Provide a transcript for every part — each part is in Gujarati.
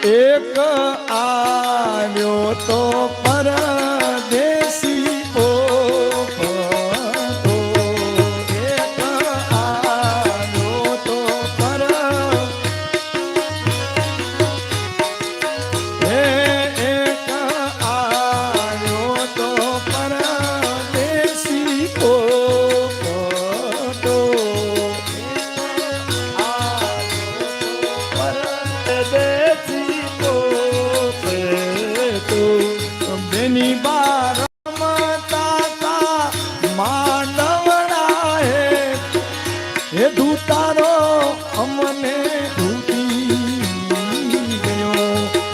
એક આવ્યો તો પરદેશી પોપટો, એક આવ્યો તો એક આવ્યો તો પરદેશી પોપટો, બેની બાર રમતા માંડવડા હે ધૂતારો અમને ધૂતી ગયો,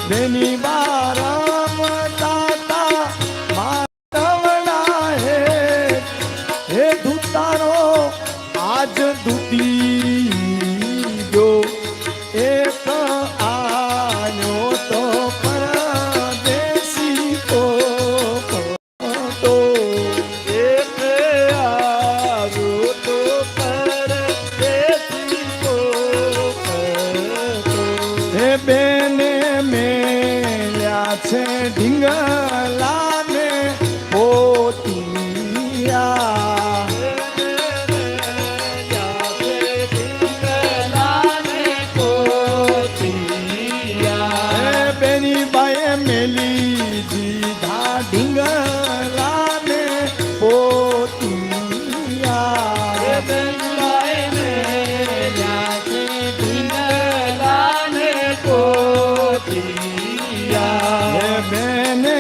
બેની બાર રમતા માંડવડા હે ધૂતારો આજ ધૂતી ગયો, એક આવ્યો તો પરદેશી પોપટો, એક આવ્યો તો પરદેશી પોપટો, હે બેને મેલ્યા છે ઢીંગલાને પોતિયા, મેલી દીધા ઢીંગલાને પોતિયા, ઢીંગલાને પોતિયા, બેને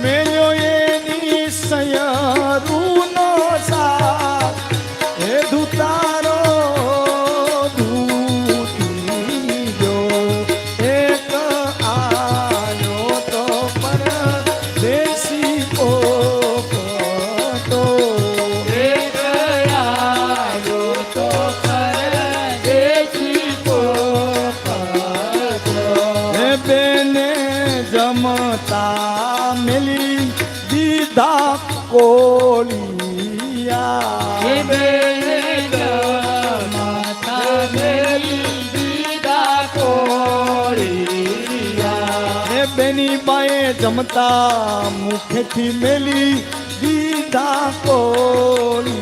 મેલ્યો એની સયરૂનો સાથ, હે ધૂતારો ધૂતી ગયો, એક જમતા મેલી દીધા કોલિયા, જમતા મેલી દીધા કોલિયા, બેની બાએ જમતા મુખેથી મેલી દીધા કોલિયા,